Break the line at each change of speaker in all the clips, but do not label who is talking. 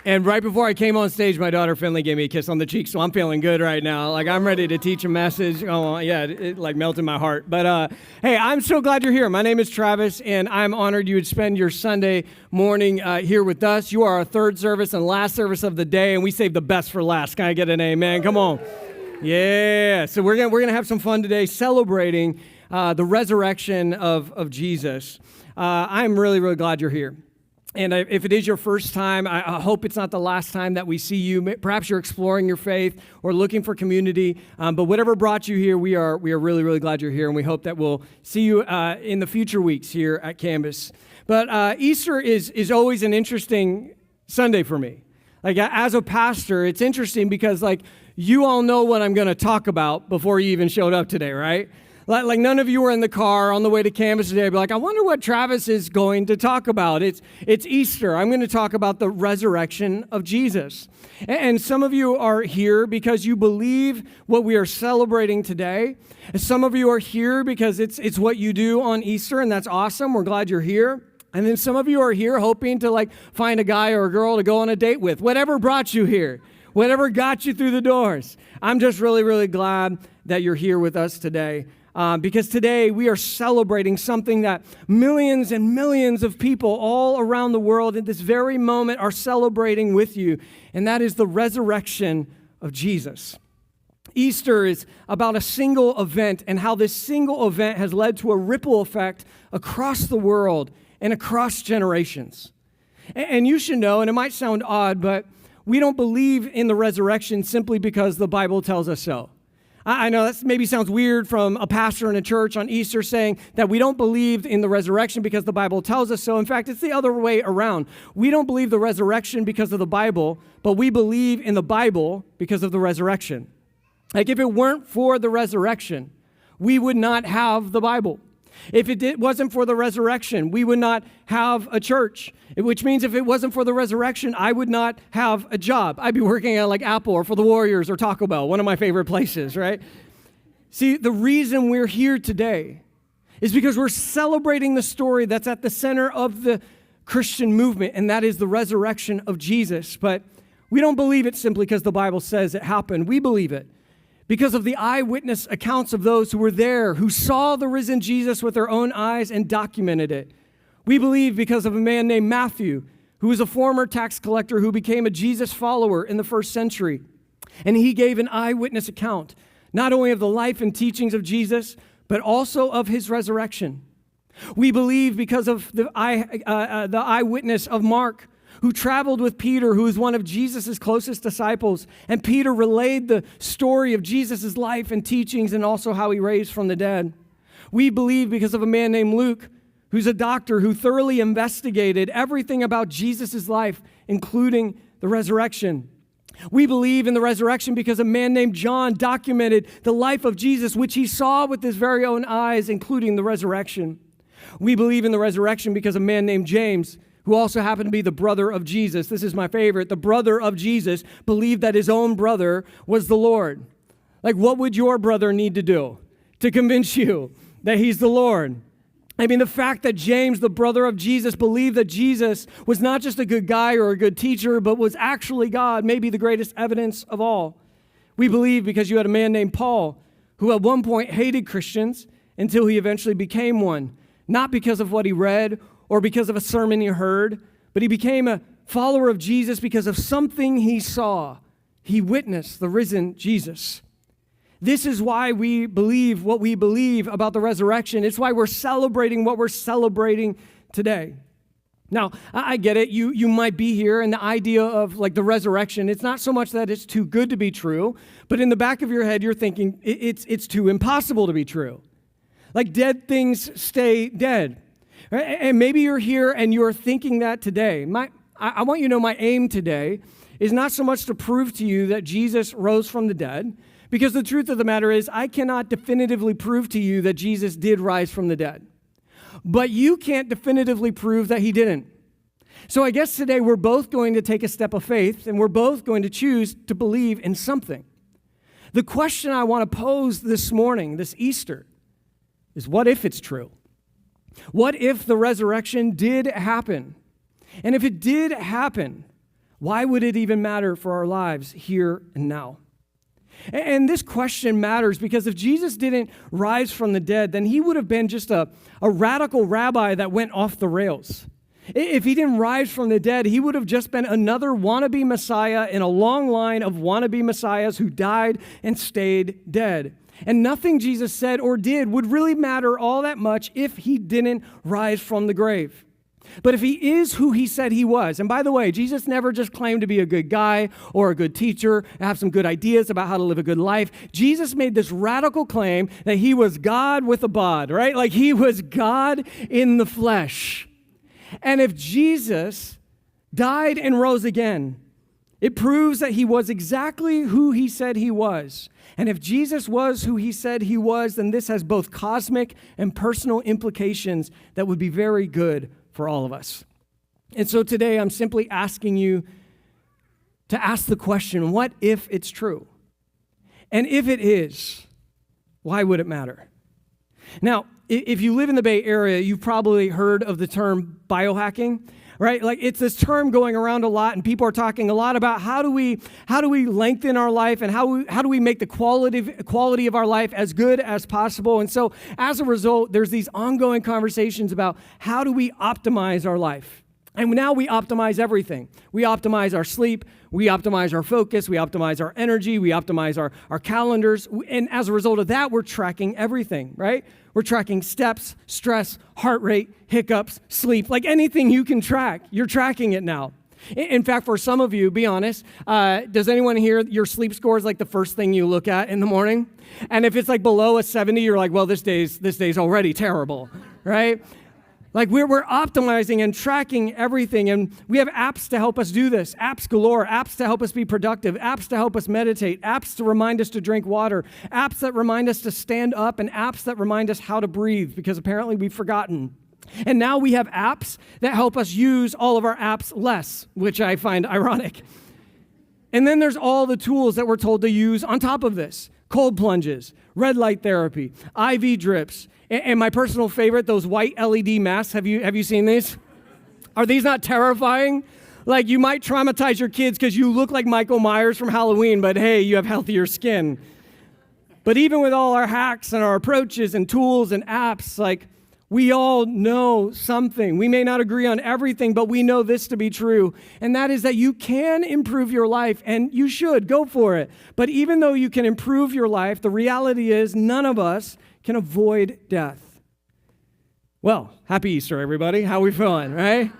And right before I came on stage, my daughter Finley gave me a kiss on the cheek, so I'm feeling good right now. Like, I'm ready to teach a message. Oh, yeah, it like melted my heart. But, hey, I'm so glad you're here. My name is Travis, and I'm honored you would spend your Sunday morning here with us. You are our third service and last service of the day, and we saved the best for last. Can I get an amen? Come on. Yeah, so we're gonna have some fun today celebrating the resurrection of Jesus. I'm really, really glad you're here. And if it is your first time, I hope it's not the last time that we see you. Perhaps you're exploring your faith or looking for community. But whatever brought you here, we are really, really glad you're here. And we hope that we'll see you in the future weeks here at Canvas. But Easter is always an interesting Sunday for me. Like, as a pastor, it's interesting because, like, you all know what I'm going to talk about before you even showed up today, right? Like none of you were in the car on the way to Canvas today. Be like, I wonder what Travis is going to talk about. It's Easter. I'm going to talk about the resurrection of Jesus. And some of you are here because you believe what we are celebrating today. And some of you are here because it's what you do on Easter, and that's awesome. We're glad you're here. And then some of you are here hoping to like find a guy or a girl to go on a date with. Whatever brought you here, whatever got you through the doors. I'm just really, really glad that you're here with us today. Because today we are celebrating something that millions and millions of people all around the world at this very moment are celebrating with you, and that is the resurrection of Jesus. Easter is about a single event and how this single event has led to a ripple effect across the world and across generations. And you should know, and it might sound odd, but we don't believe in the resurrection simply because the Bible tells us so. I know that maybe sounds weird from a pastor in a church on Easter saying that we don't believe in the resurrection because the Bible tells us so. In fact, it's the other way around. We don't believe the resurrection because of the Bible, but we believe in the Bible because of the resurrection. Like, if it weren't for the resurrection, we would not have the Bible. If it wasn't for the resurrection, we would not have a church, which means if it wasn't for the resurrection, I would not have a job. I'd be working at like Apple or for the Warriors or Taco Bell, one of my favorite places, right? See, the reason we're here today is because we're celebrating the story that's at the center of the Christian movement, and that is the resurrection of Jesus. But we don't believe it simply because the Bible says it happened. We believe it because of the eyewitness accounts of those who were there, who saw the risen Jesus with their own eyes and documented it. We believe because of a man named Matthew, who was a former tax collector who became a Jesus follower in the first century. And he gave an eyewitness account, not only of the life and teachings of Jesus, but also of his resurrection. We believe because of the eyewitness of Mark, who traveled with Peter, who was one of Jesus' closest disciples. And Peter relayed the story of Jesus' life and teachings and also how he raised from the dead. We believe because of a man named Luke, who's a doctor who thoroughly investigated everything about Jesus' life, including the resurrection. We believe in the resurrection because a man named John documented the life of Jesus, which he saw with his very own eyes, including the resurrection. We believe in the resurrection because a man named James, who also happened to be the brother of Jesus. This is my favorite. The brother of Jesus believed that his own brother was the Lord. Like, what would your brother need to do to convince you that he's the Lord? I mean, the fact that James, the brother of Jesus, believed that Jesus was not just a good guy or a good teacher, but was actually God, may be the greatest evidence of all. We believe because you had a man named Paul, who at one point hated Christians until he eventually became one, not because of what he read or because of a sermon he heard, but he became a follower of Jesus because of something he saw. He witnessed the risen Jesus. This is why we believe what we believe about the resurrection. It's why we're celebrating what we're celebrating today. Now, I get it. You might be here, and the idea of like the resurrection, it's not so much that it's too good to be true, but in the back of your head, you're thinking it's too impossible to be true. Like, dead things stay dead. And maybe you're here and you're thinking that today. I want you to know my aim today is not so much to prove to you that Jesus rose from the dead, because the truth of the matter is I cannot definitively prove to you that Jesus did rise from the dead. But you can't definitively prove that he didn't. So I guess today we're both going to take a step of faith, and we're both going to choose to believe in something. The question I want to pose this morning, this Easter, is what if it's true? What if the resurrection did happen? And if it did happen, Why would it even matter for our lives here and now? And this question matters because if Jesus didn't rise from the dead, then he would have been just a radical rabbi that went off the rails. If he didn't rise from the dead, he would have just been another wannabe Messiah in a long line of wannabe Messiahs who died and stayed dead. And nothing Jesus said or did would really matter all that much if he didn't rise from the grave. But if he is who he said he was, and by the way, Jesus never just claimed to be a good guy or a good teacher, have some good ideas about how to live a good life. Jesus made this radical claim that he was God with a bod, right? Like he was God in the flesh. And if Jesus died and rose again, it proves that he was exactly who he said he was. And if Jesus was who he said he was, then this has both cosmic and personal implications that would be very good for all of us. And so today I'm simply asking you to ask the question, what if it's true? And if it is, why would it matter? Now, if you live in the Bay Area, you've probably heard of the term biohacking, right? Like it's this term going around a lot, and people are talking a lot about how do we lengthen our life and how do we make the quality of our life as good as possible. And so as a result, there's these ongoing conversations about how do we optimize our life. And now we optimize everything. We optimize our sleep, we optimize our focus, we optimize our energy, we optimize our calendars. And as a result of that, we're tracking everything, right? We're tracking steps, stress, heart rate, hiccups, sleep, like anything you can track. You're tracking it now. In fact, for some of you, be honest, does anyone here, your sleep score is like the first thing you look at in the morning? And if it's like below a 70, you're like, well, this day's already terrible, right? Like we're optimizing and tracking everything, and we have apps to help us do this. Apps galore, apps to help us be productive, apps to help us meditate, apps to remind us to drink water, apps that remind us to stand up, and apps that remind us how to breathe, because apparently we've forgotten. And now we have apps that help us use all of our apps less, which I find ironic. And then there's all the tools that we're told to use on top of this. Cold plunges, red light therapy, IV drips, and my personal favorite, those white LED masks. Have you seen these? Are these not terrifying? Like you might traumatize your kids because you look like Michael Myers from Halloween, but hey, you have healthier skin. But even with all our hacks and our approaches and tools and apps, like we all know something. We may not agree on everything, but we know this to be true. And that is that you can improve your life, and you should go for it. But even though you can improve your life, the reality is none of us can avoid death. Well, happy Easter, everybody. How we feeling, right?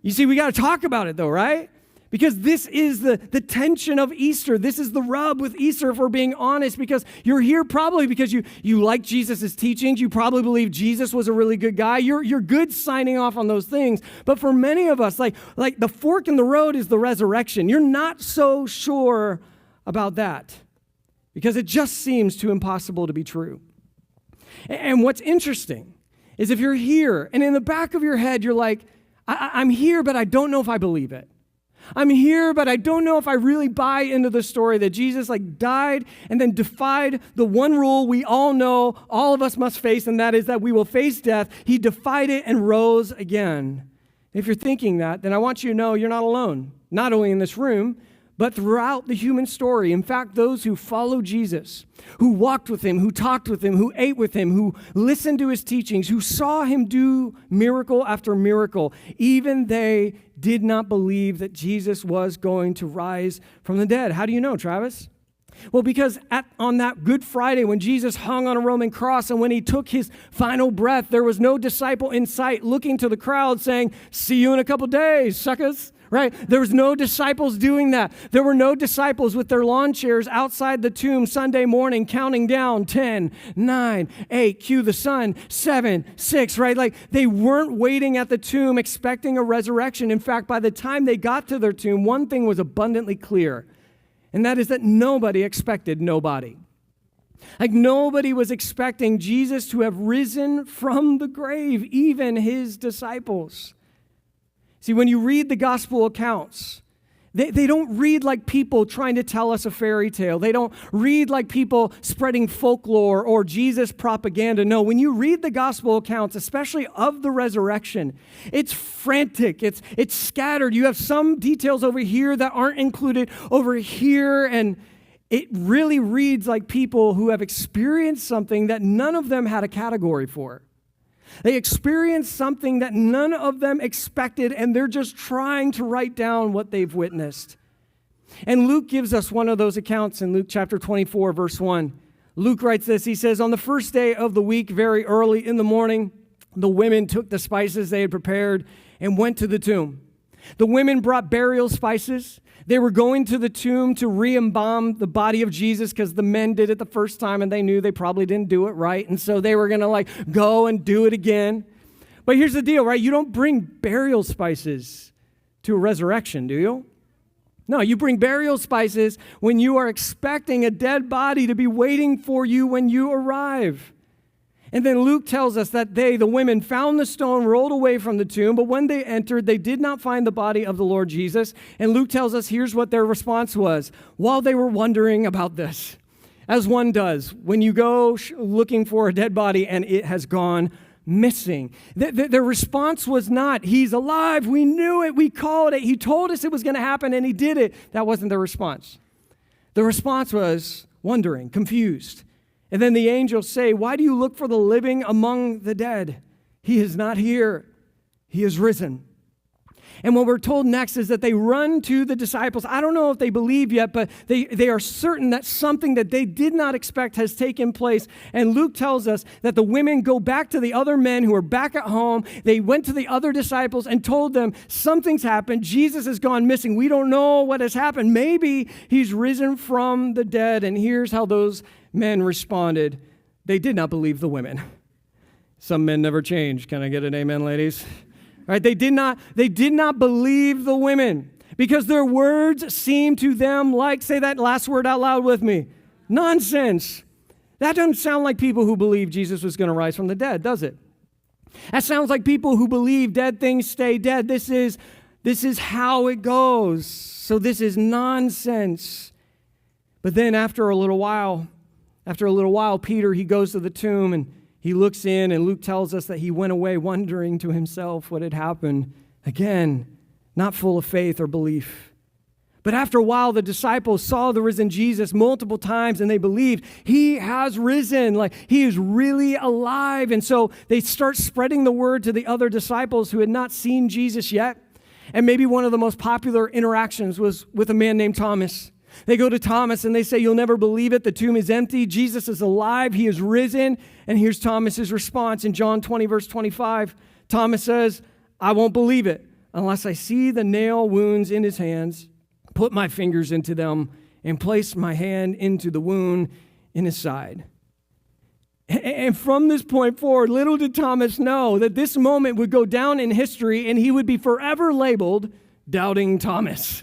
You see, we got to talk about it, though, right? Because this is the tension of Easter. This is the rub with Easter, if we're being honest, because you're here probably because you like Jesus' teachings. You probably believe Jesus was a really good guy. You're good signing off on those things. But for many of us, like the fork in the road is the resurrection. You're not so sure about that because it just seems too impossible to be true. And what's interesting is if you're here and in the back of your head, you're like, I'm here, but I don't know if I believe it. I'm here, but I don't know if I really buy into the story that Jesus died and then defied the one rule we all know all of us must face, and that is that we will face death. He defied it and rose again. If you're thinking that, then I want you to know you're not alone, not only in this room, but throughout the human story. In fact, those who followed Jesus, who walked with him, who talked with him, who ate with him, who listened to his teachings, who saw him do miracle after miracle, even they did not believe that Jesus was going to rise from the dead. How do you know, Travis? Well, because on that Good Friday, when Jesus hung on a Roman cross and when he took his final breath, there was no disciple in sight looking to the crowd saying, "See you in a couple days, suckers." Right? There was no disciples doing that. There were no disciples with their lawn chairs outside the tomb Sunday morning counting down 10, 9, 8, cue the sun, 7, 6, right? Like they weren't waiting at the tomb expecting a resurrection. In fact, by the time they got to their tomb, one thing was abundantly clear, and that is that nobody expected nobody. Like nobody was expecting Jesus to have risen from the grave, even his disciples. See, when you read the gospel accounts, They don't read like people trying to tell us a fairy tale. They don't read like people spreading folklore or Jesus propaganda. No, when you read the gospel accounts, especially of the resurrection, it's frantic. It's scattered. You have some details over here that aren't included over here, and it really reads like people who have experienced something that none of them had a category for. They experienced something that none of them expected, and they're just trying to write down what they've witnessed. And Luke gives us one of those accounts in Luke chapter 24, verse 1. Luke writes this. He says, "On the first day of the week, very early in the morning, the women took the spices they had prepared and went to the tomb. The women brought burial spices. They were going to the tomb to re-embalm the body of Jesus because the men did it the first time and they knew they probably didn't do it right. And so they were going to go and do it again. But here's the deal, right? You don't bring burial spices to a resurrection, do you? No, you bring burial spices when you are expecting a dead body to be waiting for you when you arrive. And then Luke tells us that the women, found the stone rolled away from the tomb, but when they entered, they did not find the body of the Lord Jesus. And Luke tells us here's what their response was while they were wondering about this. As one does when you go looking for a dead body and it has gone missing. Their response was not, he's alive, we knew it, we called it, he told us it was going to happen and he did it. That wasn't their response. The response was wondering, confused. And then the angels say, "Why do you look for the living among the dead? He is not here. He is risen." And what we're told next is that they run to the disciples. I don't know if they believe yet, but they are certain that something that they did not expect has taken place. And Luke tells us that the women go back to the other men who are back at home. They went to the other disciples and told them, something's happened. Jesus has gone missing. We don't know what has happened. Maybe he's risen from the dead. And here's how those men responded. They did not believe the women. Some men never change. Can I get an amen, ladies? Right? They did not believe the women because their words seemed to them like, say that last word out loud with me, nonsense. That doesn't sound like people who believe Jesus was going to rise from the dead, does it? That sounds like people who believe dead things stay dead. This is how it goes. So this is nonsense. But then after a little while, Peter, he goes to the tomb and he looks in, and Luke tells us that he went away wondering to himself what had happened. Again, not full of faith or belief. But after a while, the disciples saw the risen Jesus multiple times, and they believed he has risen, like he is really alive. And so they start spreading the word to the other disciples who had not seen Jesus yet. And maybe one of the most popular interactions was with a man named Thomas. They go to Thomas and they say, "You'll never believe it. The tomb is empty. Jesus is alive. He is risen." And here's Thomas's response in John 20, verse 25. Thomas says, "I won't believe it unless I see the nail wounds in his hands, put my fingers into them, and place my hand into the wound in his side." And from this point forward, little did Thomas know that this moment would go down in history and he would be forever labeled Doubting Thomas.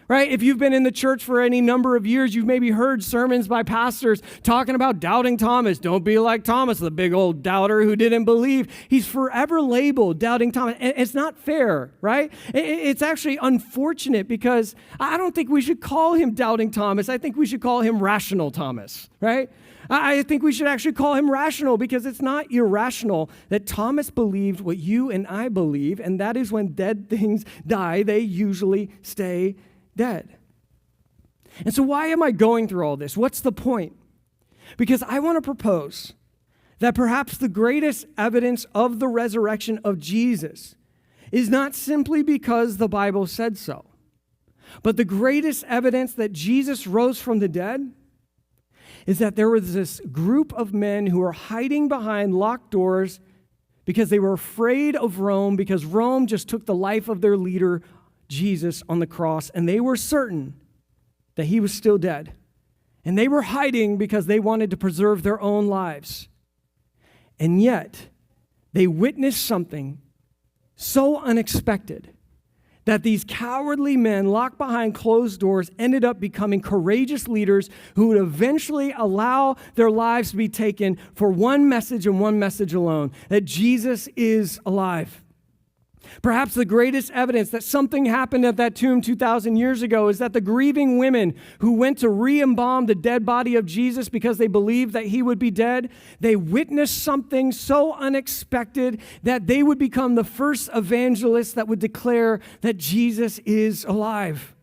Right? If you've been in the church for any number of years, you've maybe heard sermons by pastors talking about doubting Thomas. Don't be like Thomas, the big old doubter who didn't believe. He's forever labeled Doubting Thomas. And it's not fair, right? It's actually unfortunate because I don't think we should call him Doubting Thomas. I think we should call him Rational Thomas, right? I think we should actually call him rational because it's not irrational that Thomas believed what you and I believe, and that is when dead things die, they usually stay dead. And so why am I going through all this? What's the point? Because I want to propose that perhaps the greatest evidence of the resurrection of Jesus is not simply because the Bible said so, but the greatest evidence that Jesus rose from the dead is that there was this group of men who were hiding behind locked doors because they were afraid of Rome, because Rome just took the life of their leader Jesus on the cross, and they were certain that he was still dead. And they were hiding because they wanted to preserve their own lives. And yet, they witnessed something so unexpected that these cowardly men locked behind closed doors ended up becoming courageous leaders who would eventually allow their lives to be taken for one message and one message alone, that Jesus is alive. Perhaps the greatest evidence that something happened at that tomb 2,000 years ago is that the grieving women who went to re-embalm the dead body of Jesus because they believed that he would be dead, they witnessed something so unexpected that they would become the first evangelists that would declare that Jesus is alive.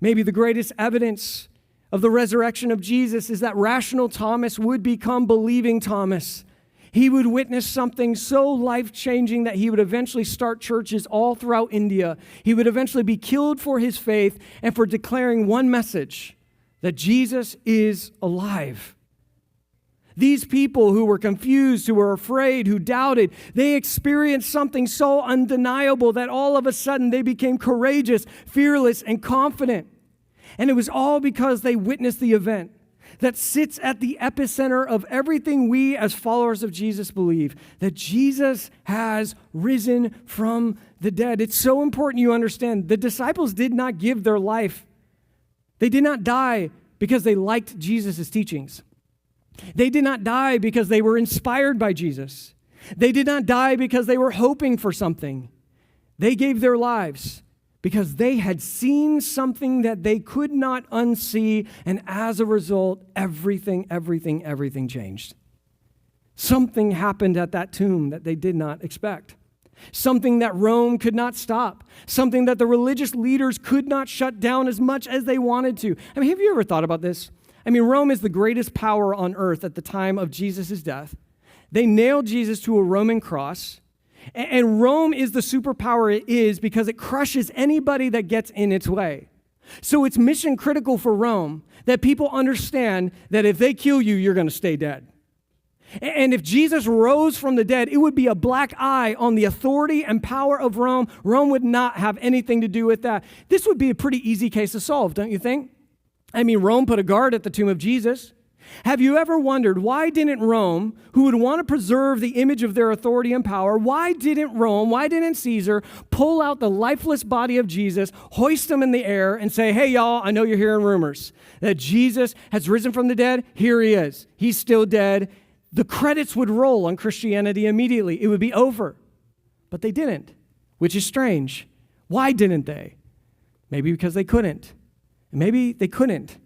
Maybe the greatest evidence of the resurrection of Jesus is that rational Thomas would become believing Thomas. He would witness something so life-changing that he would eventually start churches all throughout India. He would eventually be killed for his faith and for declaring one message, that Jesus is alive. These people who were confused, who were afraid, who doubted, they experienced something so undeniable that all of a sudden they became courageous, fearless, and confident. And it was all because they witnessed the event that sits at the epicenter of everything we as followers of Jesus believe, that Jesus has risen from the dead. It's so important you understand. The disciples did not give their life. They did not die because they liked Jesus' teachings. They did not die because they were inspired by Jesus. They did not die because they were hoping for something. They gave their lives because they had seen something that they could not unsee, and as a result, everything changed. Something happened at that tomb that they did not expect. Something that Rome could not stop. Something that the religious leaders could not shut down as much as they wanted to. I mean, have you ever thought about this? I mean, Rome is the greatest power on earth at the time of Jesus' death. They nailed Jesus to a Roman cross. And Rome is the superpower it is because it crushes anybody that gets in its way. So it's mission critical for Rome that people understand that if they kill you, you're going to stay dead. And if Jesus rose from the dead, it would be a black eye on the authority and power of Rome. Rome would not have anything to do with that. This would be a pretty easy case to solve, don't you think? I mean, Rome put a guard at the tomb of Jesus. Have you ever wondered why didn't Rome, who would want to preserve the image of their authority and power, why didn't Caesar pull out the lifeless body of Jesus, hoist him in the air, and say, hey, y'all, I know you're hearing rumors that Jesus has risen from the dead. Here he is. He's still dead. The credits would roll on Christianity immediately. It would be over. But they didn't, which is strange. Why didn't they? Maybe because they couldn't. Maybe they couldn't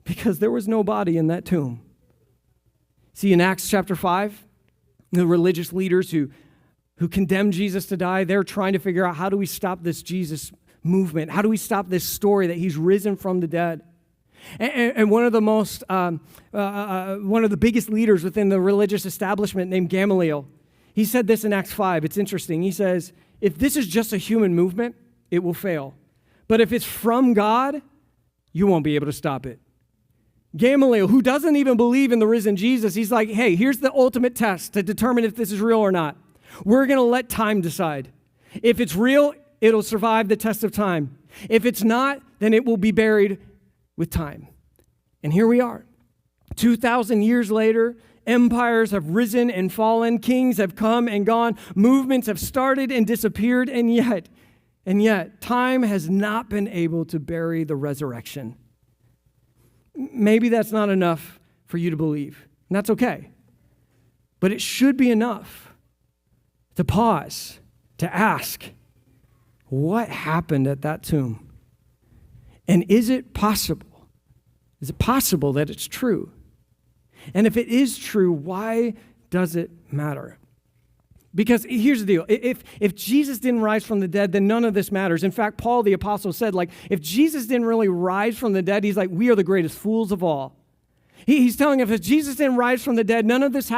because there was no body in that tomb. See, in Acts chapter 5, the religious leaders who condemned Jesus to die, they're trying to figure out, how do we stop this Jesus movement? How do we stop this story that he's risen from the dead? And one of the biggest leaders within the religious establishment, named Gamaliel, he said this in Acts 5. It's interesting. He says, if this is just a human movement, it will fail. But if it's from God, you won't be able to stop it. Gamaliel, who doesn't even believe in the risen Jesus, he's like, hey, here's the ultimate test to determine if this is real or not. We're going to let time decide. If it's real, it'll survive the test of time. If it's not, then it will be buried with time. And here we are. 2,000 years later, empires have risen and fallen, kings have come and gone, movements have started and disappeared, and yet, time has not been able to bury the resurrection. Maybe that's not enough for you to believe, and that's okay. But it should be enough to pause, to ask, what happened at that tomb? And is it possible? Is it possible that it's true? And if it is true, why does it matter? Because here's the deal. If Jesus didn't rise from the dead, then none of this matters. In fact, Paul the apostle said, if Jesus didn't really rise from the dead, he's like, we are the greatest fools of all. He's telling us, if Jesus didn't rise from the dead, none of this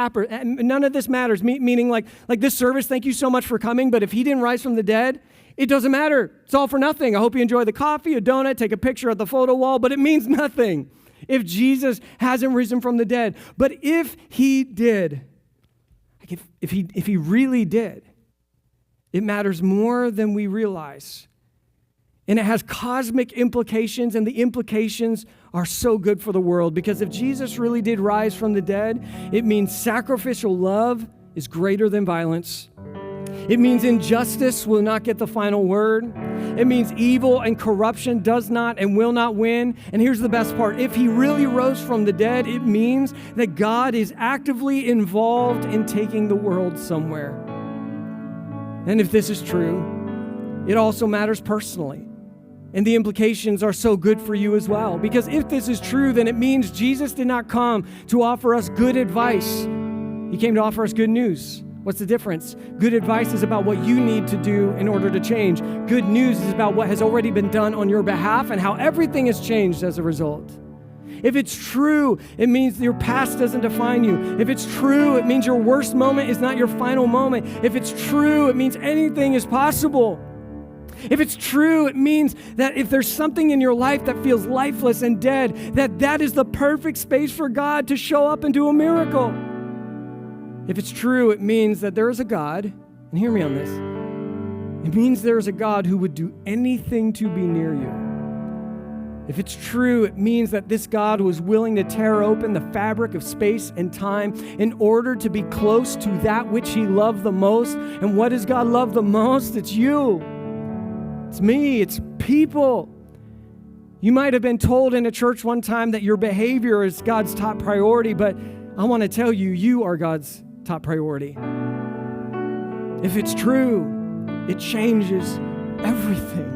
matters. Meaning like this service, thank you so much for coming, but if he didn't rise from the dead, it doesn't matter. It's all for nothing. I hope you enjoy the coffee, a donut, take a picture at the photo wall, but it means nothing if Jesus hasn't risen from the dead. But if he did, if he really did, it matters more than we realize. And it has cosmic implications, and the implications are so good for the world, because if Jesus really did rise from the dead, it means sacrificial love is greater than violence. It means injustice will not get the final word. It means evil and corruption does not and will not win. And here's the best part. If he really rose from the dead, it means that God is actively involved in taking the world somewhere. And if this is true, it also matters personally. And the implications are so good for you as well. Because if this is true, then it means Jesus did not come to offer us good advice. He came to offer us good news. What's the difference? Good advice is about what you need to do in order to change. Good news is about what has already been done on your behalf and how everything has changed as a result. If it's true, it means your past doesn't define you. If it's true, it means your worst moment is not your final moment. If it's true, it means anything is possible. If it's true, it means that if there's something in your life that feels lifeless and dead, that is the perfect space for God to show up and do a miracle. If it's true, it means that there is a God, and hear me on this, it means there is a God who would do anything to be near you. If it's true, it means that this God was willing to tear open the fabric of space and time in order to be close to that which he loved the most. And what does God love the most? It's you. It's me. It's people. You might have been told in a church one time that your behavior is God's top priority, but I want to tell you, you are God's top priority. If it's true, it changes everything.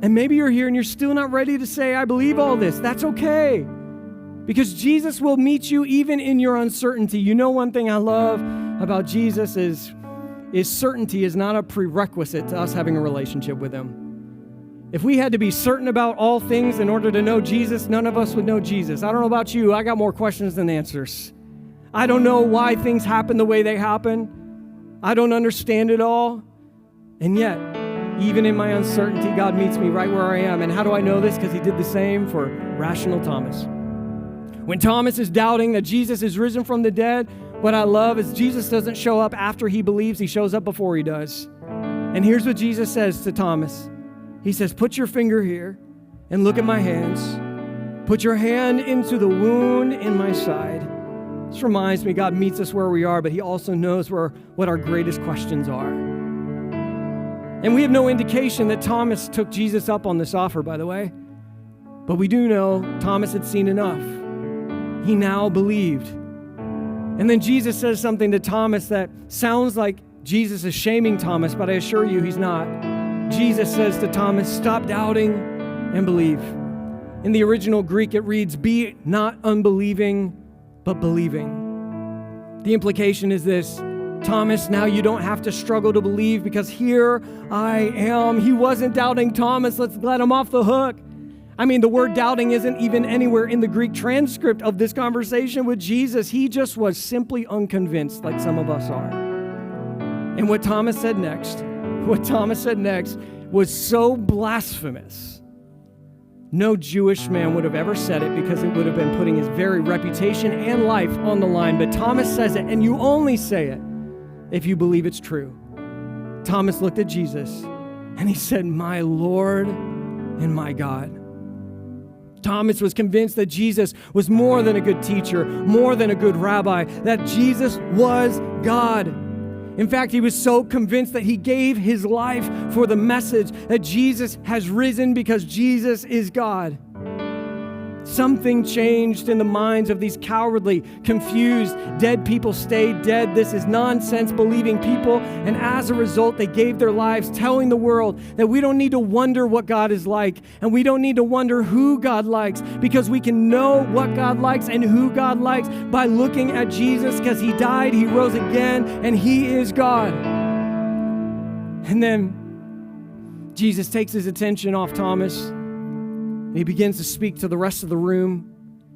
And maybe you're here and you're still not ready to say, I believe all this. That's okay. Because Jesus will meet you even in your uncertainty. You know, one thing I love about Jesus is certainty is not a prerequisite to us having a relationship with him. If we had to be certain about all things in order to know Jesus, none of us would know Jesus. I don't know about you. I got more questions than answers. I don't know why things happen the way they happen. I don't understand it all. And yet, even in my uncertainty, God meets me right where I am. And how do I know this? Because he did the same for rational Thomas. When Thomas is doubting that Jesus is risen from the dead, what I love is Jesus doesn't show up after he believes. He shows up before he does. And here's what Jesus says to Thomas. He says, put your finger here and look at my hands. Put your hand into the wound in my side. This reminds me, God meets us where we are, but he also knows what our greatest questions are. And we have no indication that Thomas took Jesus up on this offer, by the way. But we do know Thomas had seen enough. He now believed. And then Jesus says something to Thomas that sounds like Jesus is shaming Thomas, but I assure you he's not. Jesus says to Thomas, stop doubting and believe. In the original Greek, it reads, be not unbelieving, but believing. The implication is this: Thomas, now you don't have to struggle to believe because here I am. He wasn't doubting Thomas. Let's let him off the hook. I mean, the word doubting isn't even anywhere in the Greek transcript of this conversation with Jesus. He just was simply unconvinced, like some of us are. And what Thomas said next was so blasphemous. No Jewish man would have ever said it because it would have been putting his very reputation and life on the line. But Thomas says it, and you only say it if you believe it's true. Thomas looked at Jesus and he said, my Lord and my God. Thomas was convinced that Jesus was more than a good teacher, more than a good rabbi, that Jesus was God. In fact, he was so convinced that he gave his life for the message that Jesus has risen because Jesus is God. Something changed in the minds of these cowardly, confused, dead people stayed dead. This is nonsense believing people. And as a result, they gave their lives telling the world that we don't need to wonder what God is like. And we don't need to wonder who God likes, because we can know what God likes and who God likes by looking at Jesus, because he died, he rose again, and he is God. And then Jesus takes his attention off Thomas. And he begins to speak to the rest of the room.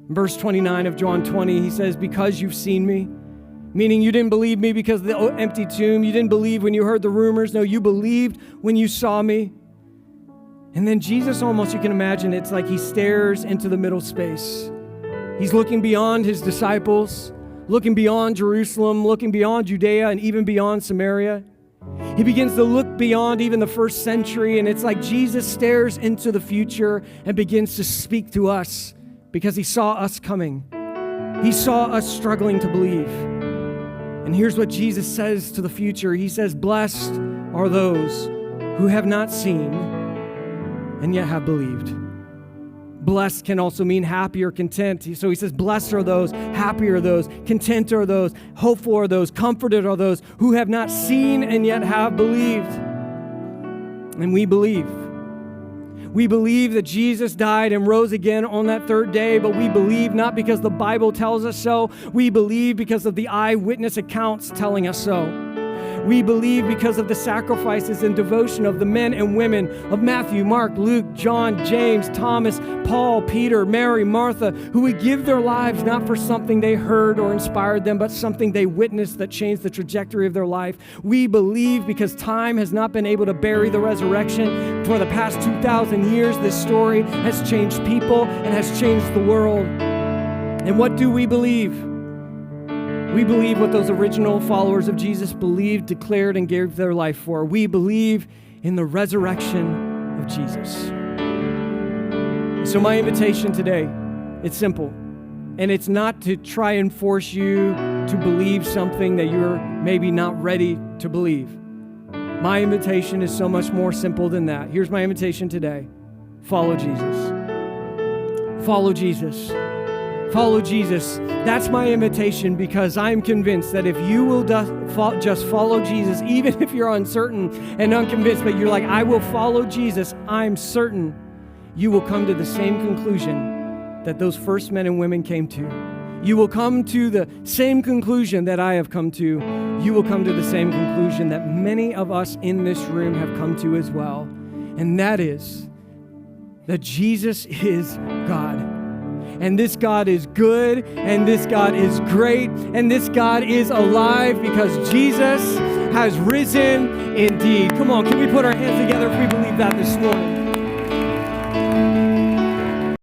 In verse 29 of John 20, he says, because you've seen me, meaning you didn't believe me because of the empty tomb. You didn't believe when you heard the rumors. No, you believed when you saw me. And then Jesus almost, you can imagine, it's like he stares into the middle space. He's looking beyond his disciples, looking beyond Jerusalem, looking beyond Judea, and even beyond Samaria. He begins to look beyond even the first century, and it's like Jesus stares into the future and begins to speak to us because he saw us coming. He saw us struggling to believe. And here's what Jesus says to the future. He says, blessed are those who have not seen and yet have believed. Blessed can also mean happy or content. So he says, blessed are those, happy are those, content are those, hopeful are those, comforted are those who have not seen and yet have believed. And we believe. We believe that Jesus died and rose again on that third day, but we believe not because the Bible tells us so. We believe because of the eyewitness accounts telling us so. We believe because of the sacrifices and devotion of the men and women of Matthew, Mark, Luke, John, James, Thomas, Paul, Peter, Mary, Martha, who would give their lives not for something they heard or inspired them, but something they witnessed that changed the trajectory of their life. We believe because time has not been able to bury the resurrection. For the past 2,000 years, this story has changed people and has changed the world. And what do we believe? We believe what those original followers of Jesus believed, declared, and gave their life for. We believe in the resurrection of Jesus. So my invitation today, it's simple. And it's not to try and force you to believe something that you're maybe not ready to believe. My invitation is so much more simple than that. Here's my invitation today. Follow Jesus. Follow Jesus. Follow Jesus. That's my invitation, because I'm convinced that if you will just follow Jesus, even if you're uncertain and unconvinced, but you're like, I will follow Jesus, I'm certain you will come to the same conclusion that those first men and women came to. You will come to the same conclusion that I have come to. You will come to the same conclusion that many of us in this room have come to as well. And that is that Jesus is God. And this God is good, and this God is great, and this God is alive because Jesus has risen indeed. Come on, can we put our hands together if we believe that this morning?